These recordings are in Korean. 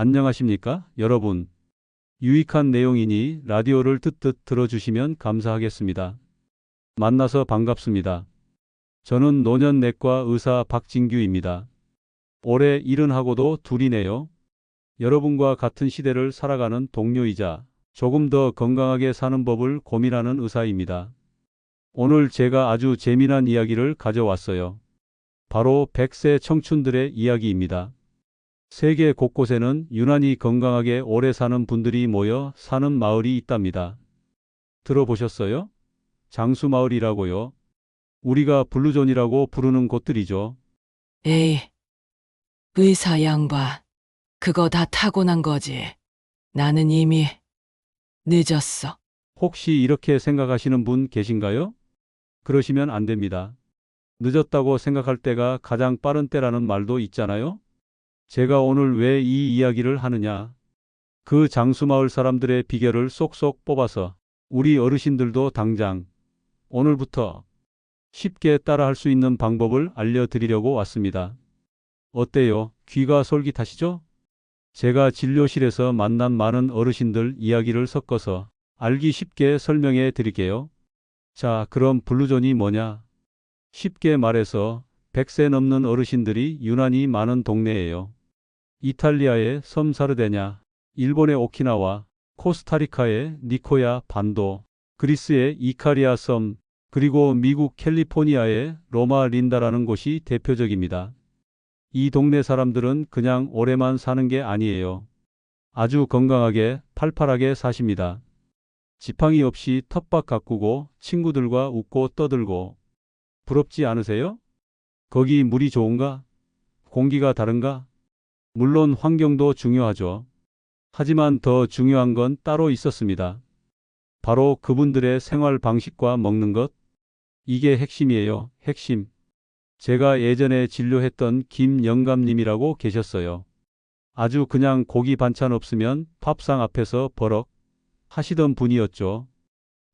안녕하십니까, 여러분. 유익한 내용이니 라디오를 듣듯 들어주시면 감사하겠습니다. 만나서 반갑습니다. 저는 노년내과 의사 박진규입니다. 올해 70하고도 둘이네요. 여러분과 같은 시대를 살아가는 동료이자 조금 더 건강하게 사는 법을 고민하는 의사입니다. 오늘 제가 아주 재미난 이야기를 가져왔어요. 바로 100세 청춘들의 이야기입니다. 세계 곳곳에는 유난히 건강하게 오래 사는 분들이 모여 사는 마을이 있답니다. 들어보셨어요? 장수마을이라고요. 우리가 블루존이라고 부르는 곳들이죠. 에이, 의사 양반. 그거 다 타고난 거지. 나는 이미 늦었어. 혹시 이렇게 생각하시는 분 계신가요? 그러시면 안 됩니다. 늦었다고 생각할 때가 가장 빠른 때라는 말도 있잖아요. 제가 오늘 왜 이 이야기를 하느냐? 그 장수마을 사람들의 비결을 쏙쏙 뽑아서 우리 어르신들도 당장 오늘부터 쉽게 따라할 수 있는 방법을 알려드리려고 왔습니다. 어때요? 귀가 솔깃하시죠? 제가 진료실에서 만난 많은 어르신들 이야기를 섞어서 알기 쉽게 설명해 드릴게요. 자, 그럼 블루존이 뭐냐? 쉽게 말해서 100세 넘는 어르신들이 유난히 많은 동네예요. 이탈리아의 섬 사르데냐, 일본의 오키나와, 코스타리카의 니코야 반도, 그리스의 이카리아 섬, 그리고 미국 캘리포니아의 로마 린다라는 곳이 대표적입니다. 이 동네 사람들은 그냥 오래만 사는 게 아니에요. 아주 건강하게 팔팔하게 사십니다. 지팡이 없이 텃밭 가꾸고 친구들과 웃고 떠들고. 부럽지 않으세요? 거기 물이 좋은가? 공기가 다른가? 물론 환경도 중요하죠. 하지만 더 중요한 건 따로 있었습니다. 바로 그분들의 생활 방식과 먹는 것. 이게 핵심이에요. 핵심. 제가 예전에 진료했던 김영감님이라고 계셨어요. 아주 그냥 고기 반찬 없으면 밥상 앞에서 버럭 하시던 분이었죠.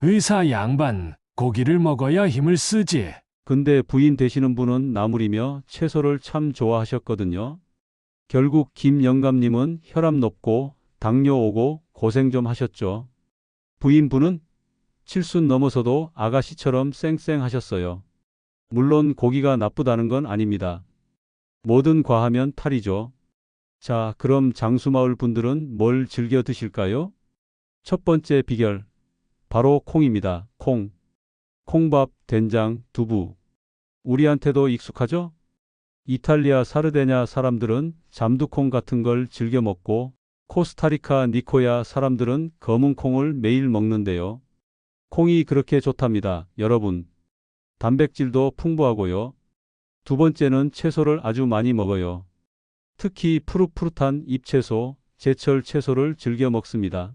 의사 양반, 고기를 먹어야 힘을 쓰지. 근데 부인 되시는 분은 나물이며 채소를 참 좋아하셨거든요. 결국 김영감님은 혈압 높고 당뇨 오고 고생 좀 하셨죠. 부인분은 칠순 넘어서도 아가씨처럼 쌩쌩하셨어요. 물론 고기가 나쁘다는 건 아닙니다. 뭐든 과하면 탈이죠. 자, 그럼 장수마을 분들은 뭘 즐겨 드실까요? 첫 번째 비결, 바로 콩입니다. 콩. 콩밥, 된장, 두부. 우리한테도 익숙하죠? 이탈리아 사르데냐 사람들은 잠두콩 같은 걸 즐겨 먹고 코스타리카 니코야 사람들은 검은 콩을 매일 먹는데요. 콩이 그렇게 좋답니다, 여러분. 단백질도 풍부하고요. 두 번째는 채소를 아주 많이 먹어요. 특히 푸릇푸릇한 잎채소, 제철 채소를 즐겨 먹습니다.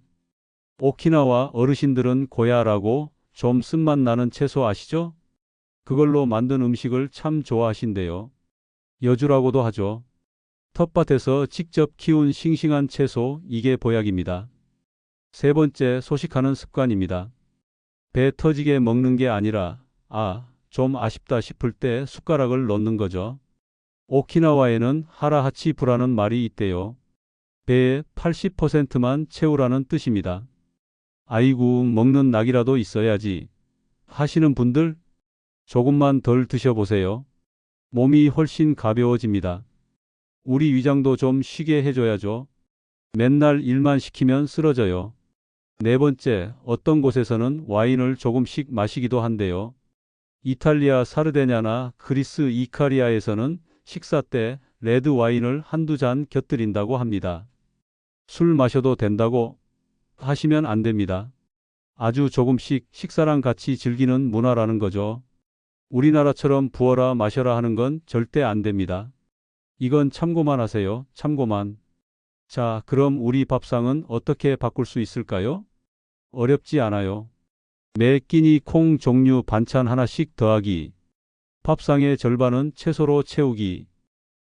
오키나와 어르신들은 고야라고 좀 쓴맛 나는 채소 아시죠? 그걸로 만든 음식을 참 좋아하신대요. 여주라고도 하죠. 텃밭에서 직접 키운 싱싱한 채소, 이게 보약입니다. 세 번째, 소식하는 습관입니다. 배 터지게 먹는 게 아니라 좀 아쉽다 싶을 때 숟가락을 넣는 거죠. 오키나와에는 하라하치부라는 말이 있대요. 배의 80%만 채우라는 뜻입니다. 아이고, 먹는 낙이라도 있어야지 하시는 분들 조금만 덜 드셔보세요. 몸이 훨씬 가벼워집니다. 우리 위장도 좀 쉬게 해줘야죠. 맨날 일만 시키면 쓰러져요. 네 번째, 어떤 곳에서는 와인을 조금씩 마시기도 한대요. 이탈리아 사르데냐나 그리스 이카리아에서는 식사 때 레드 와인을 한두 잔 곁들인다고 합니다. 술 마셔도 된다고 하시면 안 됩니다. 아주 조금씩 식사랑 같이 즐기는 문화라는 거죠. 우리나라처럼 부어라 마셔라 하는 건 절대 안 됩니다. 이건 참고만 하세요. 참고만. 자, 그럼 우리 밥상은 어떻게 바꿀 수 있을까요? 어렵지 않아요. 매 끼니 콩 종류 반찬 하나씩 더하기. 밥상의 절반은 채소로 채우기.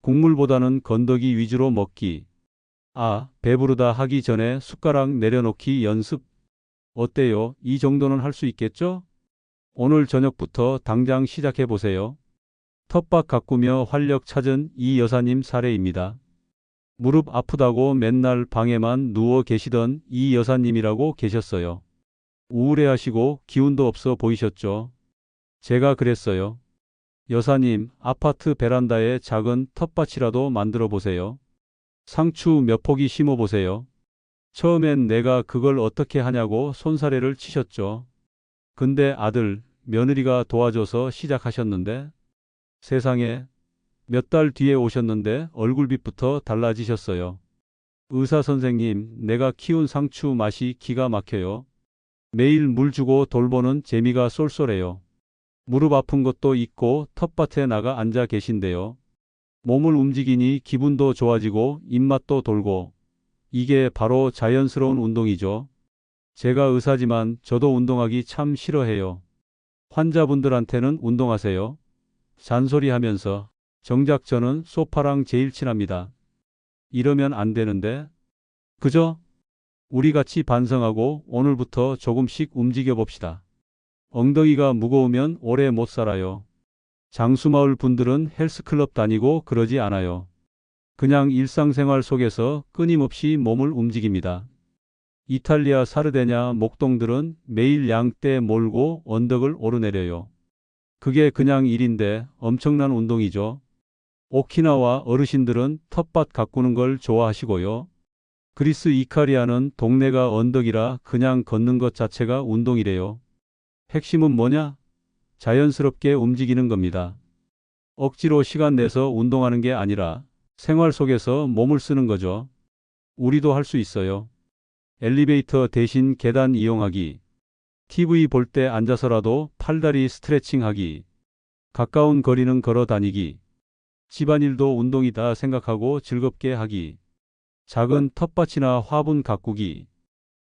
국물보다는 건더기 위주로 먹기. 배부르다 하기 전에 숟가락 내려놓기 연습. 어때요? 이 정도는 할 수 있겠죠? 오늘 저녁부터 당장 시작해 보세요. 텃밭 가꾸며 활력 찾은 이 여사님 사례입니다. 무릎 아프다고 맨날 방에만 누워 계시던 이 여사님이라고 계셨어요. 우울해하시고 기운도 없어 보이셨죠. 제가 그랬어요. 여사님, 아파트 베란다에 작은 텃밭이라도 만들어 보세요. 상추 몇 포기 심어 보세요. 처음엔 내가 그걸 어떻게 하냐고 손사래를 치셨죠. 근데 아들, 며느리가 도와줘서 시작하셨는데 세상에 몇 달 뒤에 오셨는데 얼굴빛부터 달라지셨어요. 의사 선생님, 내가 키운 상추 맛이 기가 막혀요. 매일 물 주고 돌보는 재미가 쏠쏠해요. 무릎 아픈 것도 있고 텃밭에 나가 앉아 계신데요. 몸을 움직이니 기분도 좋아지고 입맛도 돌고 이게 바로 자연스러운 운동이죠. 제가 의사지만 저도 운동하기 참 싫어해요. 환자분들한테는 운동하세요. 잔소리하면서 정작 저는 소파랑 제일 친합니다. 이러면 안 되는데. 그죠? 우리 같이 반성하고 오늘부터 조금씩 움직여 봅시다. 엉덩이가 무거우면 오래 못 살아요. 장수마을 분들은 헬스클럽 다니고 그러지 않아요. 그냥 일상생활 속에서 끊임없이 몸을 움직입니다. 이탈리아 사르데냐 목동들은 매일 양떼 몰고 언덕을 오르내려요. 그게 그냥 일인데 엄청난 운동이죠. 오키나와 어르신들은 텃밭 가꾸는 걸 좋아하시고요. 그리스 이카리아는 동네가 언덕이라 그냥 걷는 것 자체가 운동이래요. 핵심은 뭐냐? 자연스럽게 움직이는 겁니다. 억지로 시간 내서 운동하는 게 아니라 생활 속에서 몸을 쓰는 거죠. 우리도 할 수 있어요. 엘리베이터 대신 계단 이용하기. TV 볼 때 앉아서라도 팔다리 스트레칭 하기. 가까운 거리는 걸어 다니기. 집안일도 운동이다 생각하고 즐겁게 하기. 작은 텃밭이나 화분 가꾸기.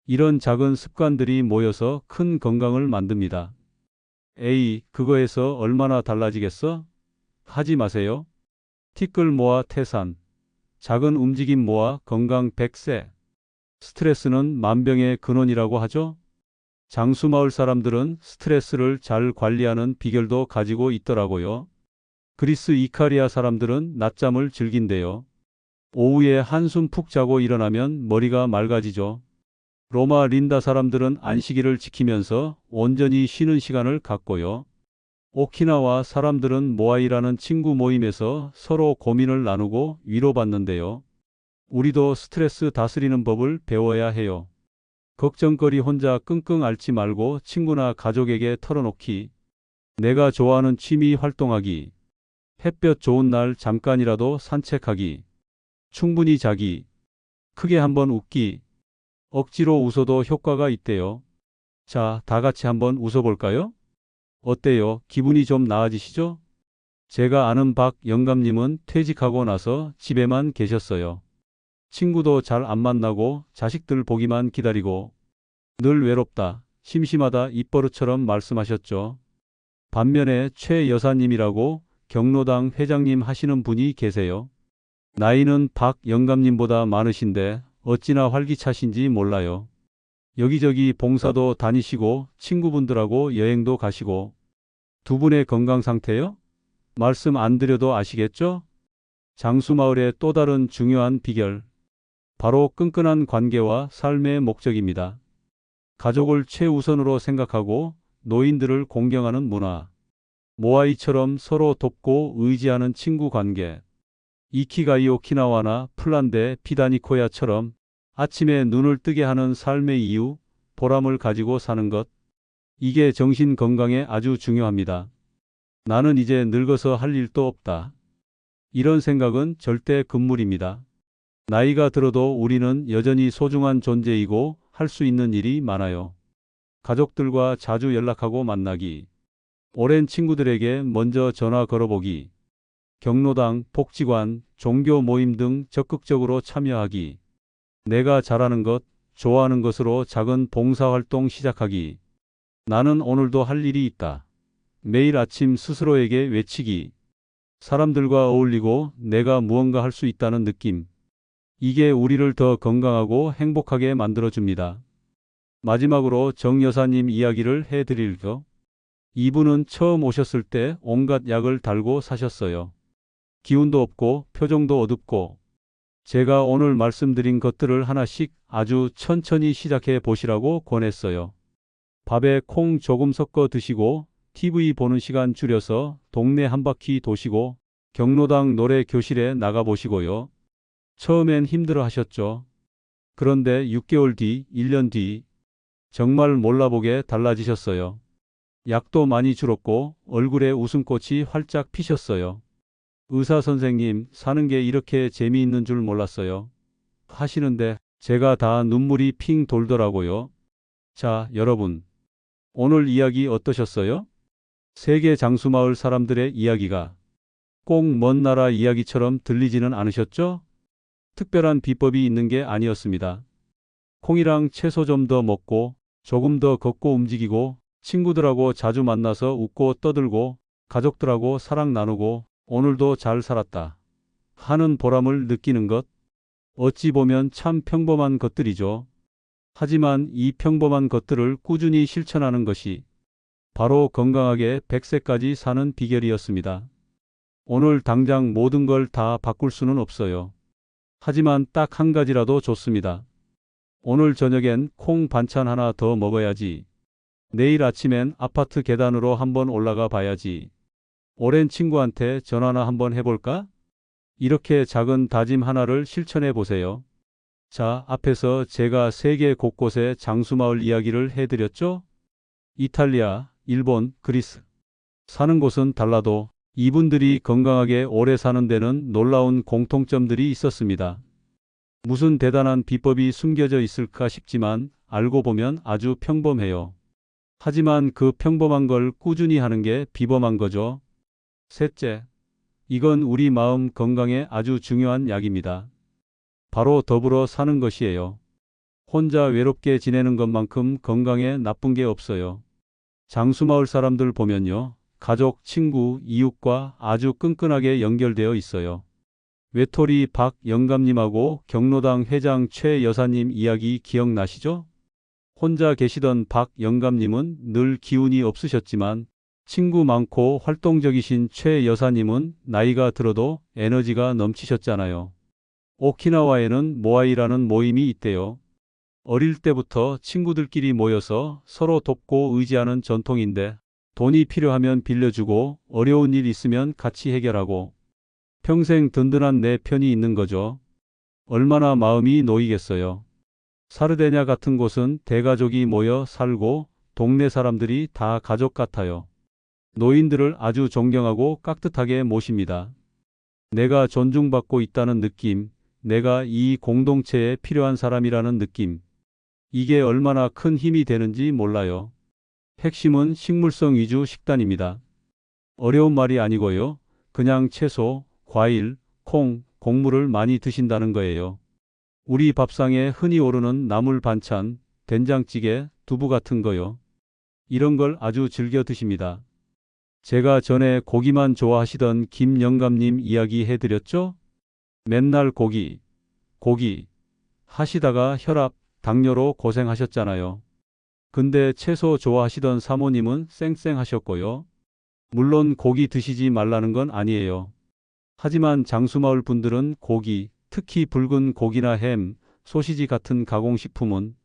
이런 작은 습관들이 모여서 큰 건강을 만듭니다. 에이, 그거에서 얼마나 달라지겠어? 하지 마세요. 티끌 모아 태산. 작은 움직임 모아 건강 100세. 스트레스는 만병의 근원이라고 하죠? 장수마을 사람들은 스트레스를 잘 관리하는 비결도 가지고 있더라고요. 그리스 이카리아 사람들은 낮잠을 즐긴대요. 오후에 한숨 푹 자고 일어나면 머리가 맑아지죠. 로마 린다 사람들은 안식일을 지키면서 온전히 쉬는 시간을 갖고요. 오키나와 사람들은 모아이라는 친구 모임에서 서로 고민을 나누고 위로받는데요. 우리도 스트레스 다스리는 법을 배워야 해요. 걱정거리 혼자 끙끙 앓지 말고 친구나 가족에게 털어놓기. 내가 좋아하는 취미 활동하기. 햇볕 좋은 날 잠깐이라도 산책하기. 충분히 자기. 크게 한번 웃기. 억지로 웃어도 효과가 있대요. 자, 다 같이 한번 웃어볼까요? 어때요? 기분이 좀 나아지시죠? 제가 아는 박 영감님은 퇴직하고 나서 집에만 계셨어요. 친구도 잘 안 만나고 자식들 보기만 기다리고 늘 외롭다, 심심하다 입버릇처럼 말씀하셨죠. 반면에 최 여사님이라고 경로당 회장님 하시는 분이 계세요. 나이는 박 영감님보다 많으신데 어찌나 활기차신지 몰라요. 여기저기 봉사도 다니시고 친구분들하고 여행도 가시고. 두 분의 건강 상태요? 말씀 안 드려도 아시겠죠? 장수마을의 또 다른 중요한 비결. 바로 끈끈한 관계와 삶의 목적입니다. 가족을 최우선으로 생각하고 노인들을 공경하는 문화. 모아이처럼 서로 돕고 의지하는 친구 관계. 이키가이 오키나와나 플란데 피다니코야처럼 아침에 눈을 뜨게 하는 삶의 이유, 보람을 가지고 사는 것. 이게 정신 건강에 아주 중요합니다. 나는 이제 늙어서 할 일도 없다. 이런 생각은 절대 금물입니다. 나이가 들어도 우리는 여전히 소중한 존재이고 할 수 있는 일이 많아요. 가족들과 자주 연락하고 만나기. 오랜 친구들에게 먼저 전화 걸어보기. 경로당, 복지관, 종교 모임 등 적극적으로 참여하기. 내가 잘하는 것, 좋아하는 것으로 작은 봉사활동 시작하기. 나는 오늘도 할 일이 있다. 매일 아침 스스로에게 외치기. 사람들과 어울리고 내가 무언가 할 수 있다는 느낌. 이게 우리를 더 건강하고 행복하게 만들어줍니다. 마지막으로 정 여사님 이야기를 해드릴게요. 이분은 처음 오셨을 때 온갖 약을 달고 사셨어요. 기운도 없고 표정도 어둡고 제가 오늘 말씀드린 것들을 하나씩 아주 천천히 시작해 보시라고 권했어요. 밥에 콩 조금 섞어 드시고 TV 보는 시간 줄여서 동네 한 바퀴 도시고 경로당 노래 교실에 나가 보시고요. 처음엔 힘들어 하셨죠. 그런데 6개월 뒤, 1년 뒤 정말 몰라보게 달라지셨어요. 약도 많이 줄었고 얼굴에 웃음꽃이 활짝 피셨어요. 의사 선생님, 사는 게 이렇게 재미있는 줄 몰랐어요. 하시는데 제가 다 눈물이 핑 돌더라고요. 자, 여러분. 오늘 이야기 어떠셨어요? 세계 장수마을 사람들의 이야기가 꼭 먼 나라 이야기처럼 들리지는 않으셨죠? 특별한 비법이 있는 게 아니었습니다. 콩이랑 채소 좀 더 먹고 조금 더 걷고 움직이고 친구들하고 자주 만나서 웃고 떠들고 가족들하고 사랑 나누고 오늘도 잘 살았다 하는 보람을 느끼는 것. 어찌 보면 참 평범한 것들이죠. 하지만 이 평범한 것들을 꾸준히 실천하는 것이 바로 건강하게 100세까지 사는 비결이었습니다. 오늘 당장 모든 걸 다 바꿀 수는 없어요. 하지만 딱 한 가지라도 좋습니다. 오늘 저녁엔 콩 반찬 하나 더 먹어야지. 내일 아침엔 아파트 계단으로 한번 올라가 봐야지. 오랜 친구한테 전화나 한번 해볼까? 이렇게 작은 다짐 하나를 실천해 보세요. 자, 앞에서 제가 세계 곳곳의 장수마을 이야기를 해드렸죠? 이탈리아, 일본, 그리스. 사는 곳은 달라도 이분들이 건강하게 오래 사는 데는 놀라운 공통점들이 있었습니다. 무슨 대단한 비법이 숨겨져 있을까 싶지만 알고 보면 아주 평범해요. 하지만 그 평범한 걸 꾸준히 하는 게 비범한 거죠. 셋째, 이건 우리 마음 건강에 아주 중요한 약입니다. 바로 더불어 사는 것이에요. 혼자 외롭게 지내는 것만큼 건강에 나쁜 게 없어요. 장수마을 사람들 보면요. 가족, 친구, 이웃과 아주 끈끈하게 연결되어 있어요. 외톨이 박 영감님하고 경로당 회장 최 여사님 이야기 기억나시죠? 혼자 계시던 박 영감님은 늘 기운이 없으셨지만 친구 많고 활동적이신 최 여사님은 나이가 들어도 에너지가 넘치셨잖아요. 오키나와에는 모아이라는 모임이 있대요. 어릴 때부터 친구들끼리 모여서 서로 돕고 의지하는 전통인데 돈이 필요하면 빌려주고 어려운 일 있으면 같이 해결하고 평생 든든한 내 편이 있는 거죠. 얼마나 마음이 놓이겠어요. 사르데냐 같은 곳은 대가족이 모여 살고 동네 사람들이 다 가족 같아요. 노인들을 아주 존경하고 깍듯하게 모십니다. 내가 존중받고 있다는 느낌, 내가 이 공동체에 필요한 사람이라는 느낌. 이게 얼마나 큰 힘이 되는지 몰라요. 핵심은 식물성 위주 식단입니다. 어려운 말이 아니고요. 그냥 채소, 과일, 콩, 곡물을 많이 드신다는 거예요. 우리 밥상에 흔히 오르는 나물 반찬, 된장찌개, 두부 같은 거요. 이런 걸 아주 즐겨 드십니다. 제가 전에 고기만 좋아하시던 김영감님 이야기 해드렸죠? 맨날 고기 하시다가 혈압, 당뇨로 고생하셨잖아요. 근데 채소 좋아하시던 사모님은 쌩쌩하셨고요. 물론 고기 드시지 말라는 건 아니에요. 하지만 장수마을 분들은 고기, 특히 붉은 고기나 햄, 소시지 같은 가공식품은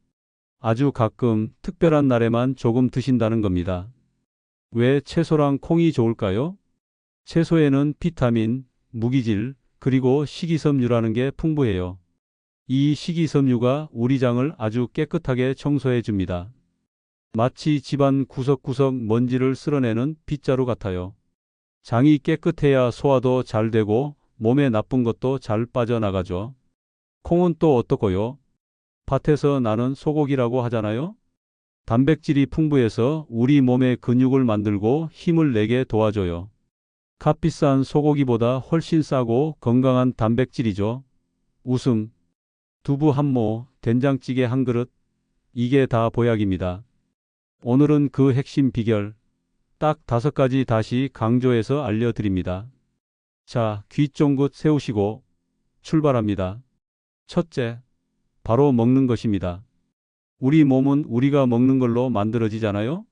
아주 가끔 특별한 날에만 조금 드신다는 겁니다. 왜 채소랑 콩이 좋을까요? 채소에는 비타민, 무기질, 그리고 식이섬유라는 게 풍부해요. 이 식이섬유가 우리 장을 아주 깨끗하게 청소해 줍니다. 마치 집안 구석구석 먼지를 쓸어내는 빗자루 같아요. 장이 깨끗해야 소화도 잘 되고 몸에 나쁜 것도 잘 빠져나가죠. 콩은 또 어떻고요? 밭에서 나는 소고기라고 하잖아요. 단백질이 풍부해서 우리 몸의 근육을 만들고 힘을 내게 도와줘요. 값비싼 소고기보다 훨씬 싸고 건강한 단백질이죠. 웃음, 두부 한 모, 된장찌개 한 그릇, 이게 다 보약입니다. 오늘은 그 핵심 비결, 딱 5가지 다시 강조해서 알려드립니다. 자, 귀 쫑긋 세우시고 출발합니다. 첫째, 바로 먹는 것입니다. 우리 몸은 우리가 먹는 걸로 만들어지잖아요.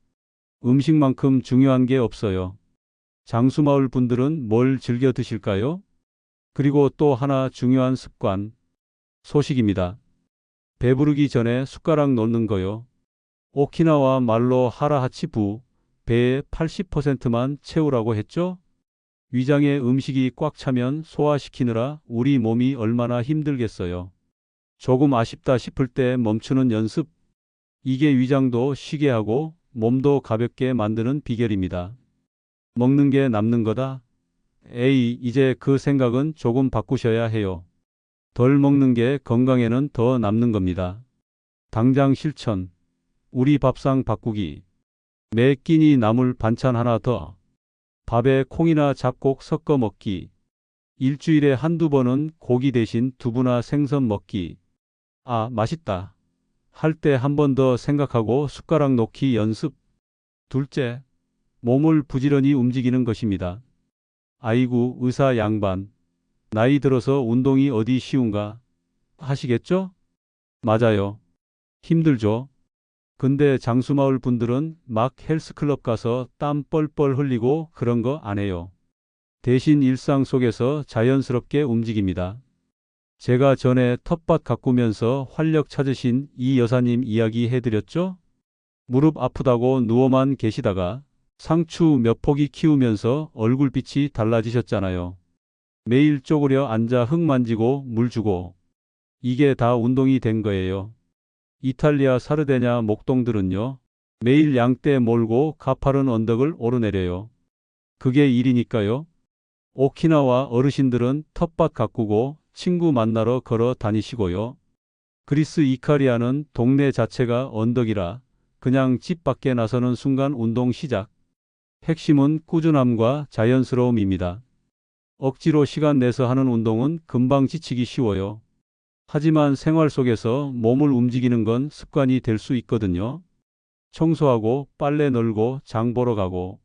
음식만큼 중요한 게 없어요. 장수마을 분들은 뭘 즐겨 드실까요? 그리고 또 하나 중요한 습관, 소식입니다. 배부르기 전에 숟가락 놓는 거요. 오키나와 말로 하라하치부, 배의 80%만 채우라고 했죠? 위장에 음식이 꽉 차면 소화시키느라 우리 몸이 얼마나 힘들겠어요. 조금 아쉽다 싶을 때 멈추는 연습. 이게 위장도 쉬게 하고 몸도 가볍게 만드는 비결입니다. 먹는 게 남는 거다. 에이, 이제 그 생각은 조금 바꾸셔야 해요. 덜 먹는 게 건강에는 더 남는 겁니다. 당장 실천. 우리 밥상 바꾸기. 매 끼니 나물 반찬 하나 더. 밥에 콩이나 잡곡 섞어 먹기. 일주일에 한두 번은 고기 대신 두부나 생선 먹기. 아, 맛있다. 할 때 한 번 더 생각하고 숟가락 놓기 연습. 둘째, 몸을 부지런히 움직이는 것입니다. 아이고, 의사 양반. 나이 들어서 운동이 어디 쉬운가? 하시겠죠? 맞아요. 힘들죠? 근데 장수마을 분들은 막 헬스클럽 가서 땀 뻘뻘 흘리고 그런 거 안 해요. 대신 일상 속에서 자연스럽게 움직입니다. 제가 전에 텃밭 가꾸면서 활력 찾으신 이 여사님 이야기 해드렸죠? 무릎 아프다고 누워만 계시다가 상추 몇 포기 키우면서 얼굴빛이 달라지셨잖아요. 매일 쪼그려 앉아 흙 만지고 물 주고. 이게 다 운동이 된 거예요. 이탈리아 사르데냐 목동들은요. 매일 양떼 몰고 가파른 언덕을 오르내려요. 그게 일이니까요. 오키나와 어르신들은 텃밭 가꾸고 친구 만나러 걸어 다니시고요. 그리스 이카리아는 동네 자체가 언덕이라 그냥 집 밖에 나서는 순간 운동 시작. 핵심은 꾸준함과 자연스러움입니다. 억지로 시간 내서 하는 운동은 금방 지치기 쉬워요. 하지만 생활 속에서 몸을 움직이는 건 습관이 될 수 있거든요. 청소하고 빨래 널고 장 보러 가고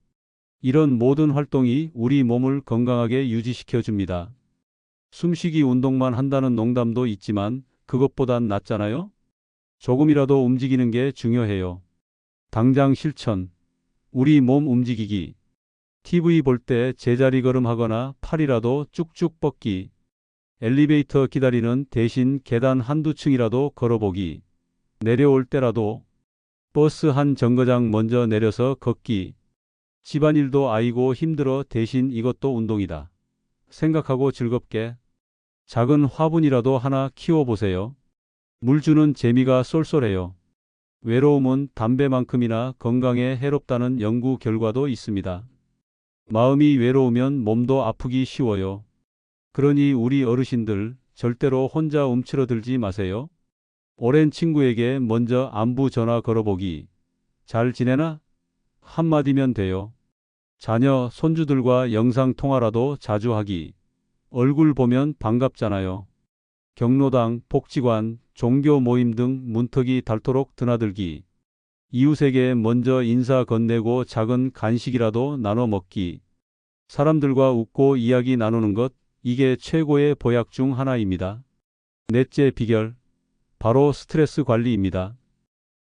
이런 모든 활동이 우리 몸을 건강하게 유지시켜 줍니다. 숨쉬기 운동만 한다는 농담도 있지만 그것보단 낫잖아요? 조금이라도 움직이는 게 중요해요. 당장 실천. 우리 몸 움직이기. TV 볼 때 제자리 걸음하거나 팔이라도 쭉쭉 뻗기. 엘리베이터 기다리는 대신 계단 한두 층이라도 걸어보기. 내려올 때라도 버스 한 정거장 먼저 내려서 걷기. 집안일도 아이고 힘들어 대신 이것도 운동이다. 생각하고 즐겁게 작은 화분이라도 하나 키워보세요. 물 주는 재미가 쏠쏠해요. 외로움은 담배만큼이나 건강에 해롭다는 연구 결과도 있습니다. 마음이 외로우면 몸도 아프기 쉬워요. 그러니 우리 어르신들 절대로 혼자 움츠러들지 마세요. 오랜 친구에게 먼저 안부 전화 걸어보기. 잘 지내나? 한마디면 돼요. 자녀, 손주들과 영상 통화라도 자주 하기. 얼굴 보면 반갑잖아요. 경로당, 복지관, 종교 모임 등 문턱이 닳도록 드나들기. 이웃에게 먼저 인사 건네고 작은 간식이라도 나눠 먹기. 사람들과 웃고 이야기 나누는 것, 이게 최고의 보약 중 하나입니다. 넷째 비결, 바로 스트레스 관리입니다.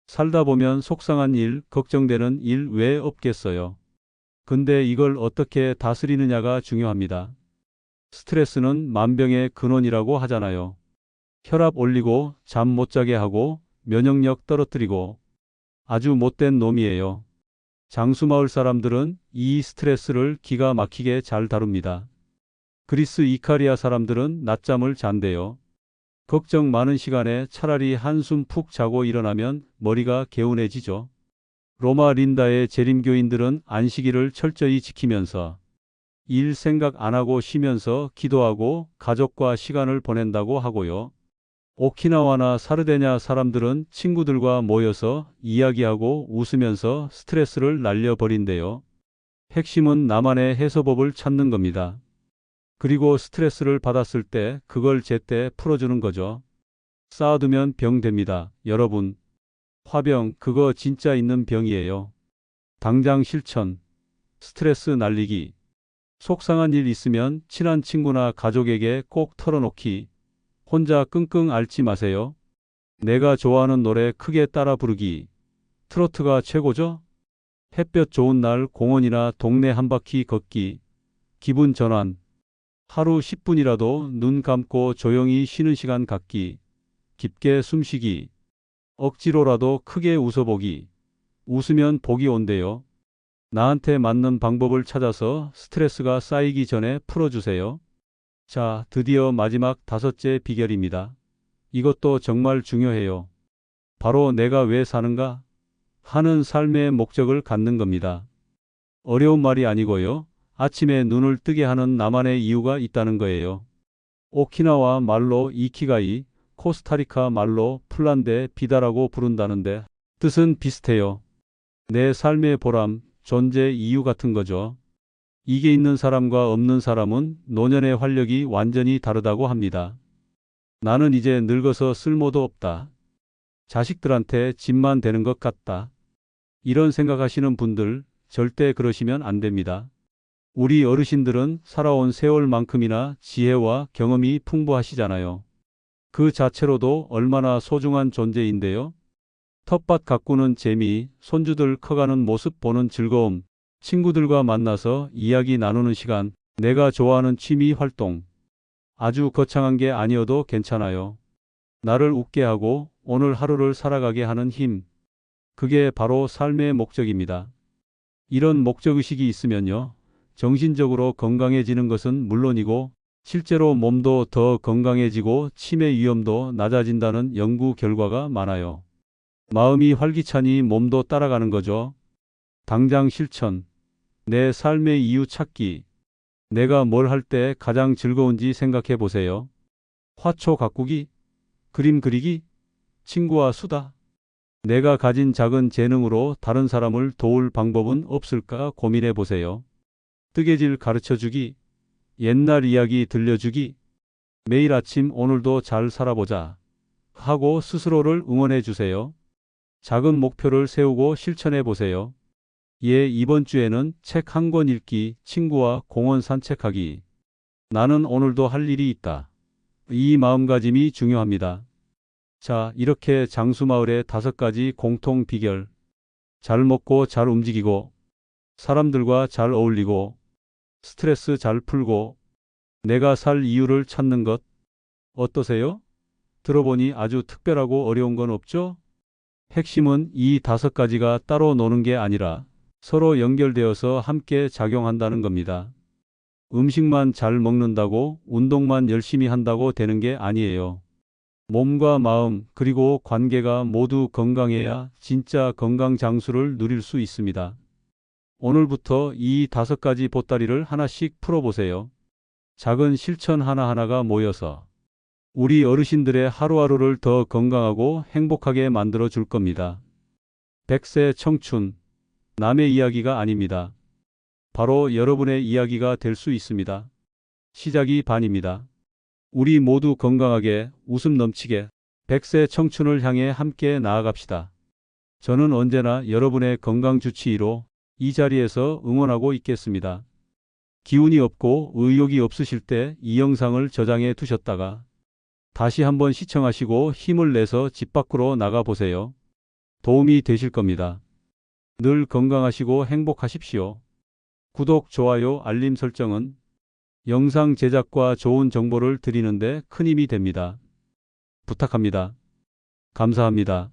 살다 보면 속상한 일, 걱정되는 일 왜 없겠어요. 근데 이걸 어떻게 다스리느냐가 중요합니다. 스트레스는 만병의 근원이라고 하잖아요. 혈압 올리고 잠 못 자게 하고 면역력 떨어뜨리고 아주 못된 놈이에요. 장수마을 사람들은 이 스트레스를 기가 막히게 잘 다룹니다. 그리스 이카리아 사람들은 낮잠을 잔대요. 걱정 많은 시간에 차라리 한숨 푹 자고 일어나면 머리가 개운해지죠. 로마 린다의 재림교인들은 안식일을 철저히 지키면서 일 생각 안 하고 쉬면서 기도하고 가족과 시간을 보낸다고 하고요. 오키나와나 사르데냐 사람들은 친구들과 모여서 이야기하고 웃으면서 스트레스를 날려버린대요. 핵심은 나만의 해소법을 찾는 겁니다. 그리고 스트레스를 받았을 때 그걸 제때 풀어주는 거죠. 쌓아두면 병 됩니다. 여러분, 화병 그거 진짜 있는 병이에요. 당장 실천. 스트레스 날리기. 속상한 일 있으면 친한 친구나 가족에게 꼭 털어놓기. 혼자 끙끙 앓지 마세요. 내가 좋아하는 노래 크게 따라 부르기. 트로트가 최고죠? 햇볕 좋은 날 공원이나 동네 한 바퀴 걷기. 기분 전환. 하루 10분이라도 눈 감고 조용히 쉬는 시간 갖기, 깊게 숨쉬기, 억지로라도 크게 웃어보기. 웃으면 복이 온대요. 나한테 맞는 방법을 찾아서 스트레스가 쌓이기 전에 풀어주세요. 자, 드디어 마지막 5째 비결입니다. 이것도 정말 중요해요. 바로 내가 왜 사는가 하는 삶의 목적을 갖는 겁니다. 어려운 말이 아니고요. 아침에 눈을 뜨게 하는 나만의 이유가 있다는 거예요. 오키나와 말로 이키가이, 코스타리카 말로 플란데 비다라고 부른다는데 뜻은 비슷해요. 내 삶의 보람, 존재 이유 같은 거죠. 이게 있는 사람과 없는 사람은 노년의 활력이 완전히 다르다고 합니다. 나는 이제 늙어서 쓸모도 없다. 자식들한테 짐만 되는 것 같다. 이런 생각하시는 분들 절대 그러시면 안 됩니다. 우리 어르신들은 살아온 세월만큼이나 지혜와 경험이 풍부하시잖아요. 그 자체로도 얼마나 소중한 존재인데요. 텃밭 가꾸는 재미, 손주들 커가는 모습 보는 즐거움, 친구들과 만나서 이야기 나누는 시간, 내가 좋아하는 취미 활동. 아주 거창한 게 아니어도 괜찮아요. 나를 웃게 하고 오늘 하루를 살아가게 하는 힘. 그게 바로 삶의 목적입니다. 이런 목적의식이 있으면요. 정신적으로 건강해지는 것은 물론이고 실제로 몸도 더 건강해지고 치매 위험도 낮아진다는 연구 결과가 많아요. 마음이 활기차니 몸도 따라가는 거죠. 당장 실천. 내 삶의 이유 찾기. 내가 뭘 할 때 가장 즐거운지 생각해 보세요. 화초 가꾸기, 그림 그리기, 친구와 수다. 내가 가진 작은 재능으로 다른 사람을 도울 방법은 없을까 고민해 보세요. 뜨개질 가르쳐 주기, 옛날 이야기 들려주기, 매일 아침 오늘도 잘 살아보자 하고 스스로를 응원해 주세요. 작은 목표를 세우고 실천해 보세요. 예, 이번 주에는 책 한 권 읽기, 친구와 공원 산책하기. 나는 오늘도 할 일이 있다. 이 마음가짐이 중요합니다. 자, 이렇게 장수마을의 5가지 공통 비결. 잘 먹고 잘 움직이고, 사람들과 잘 어울리고, 스트레스 잘 풀고, 내가 살 이유를 찾는 것. 어떠세요? 들어보니 아주 특별하고 어려운 건 없죠? 핵심은 이 5가지가 따로 노는 게 아니라 서로 연결되어서 함께 작용한다는 겁니다. 음식만 잘 먹는다고 운동만 열심히 한다고 되는 게 아니에요. 몸과 마음 그리고 관계가 모두 건강해야 진짜 건강 장수를 누릴 수 있습니다. 오늘부터 이 5가지 보따리를 하나씩 풀어보세요. 작은 실천 하나하나가 모여서 우리 어르신들의 하루하루를 더 건강하고 행복하게 만들어 줄 겁니다. 100세 청춘, 남의 이야기가 아닙니다. 바로 여러분의 이야기가 될 수 있습니다. 시작이 반입니다. 우리 모두 건강하게, 웃음 넘치게 100세 청춘을 향해 함께 나아갑시다. 저는 언제나 여러분의 건강 주치 1호 이 자리에서 응원하고 있겠습니다. 기운이 없고 의욕이 없으실 때 이 영상을 저장해 두셨다가 다시 한번 시청하시고 힘을 내서 집 밖으로 나가보세요. 도움이 되실 겁니다. 늘 건강하시고 행복하십시오. 구독, 좋아요, 알림 설정은 영상 제작과 좋은 정보를 드리는데 큰 힘이 됩니다. 부탁합니다. 감사합니다.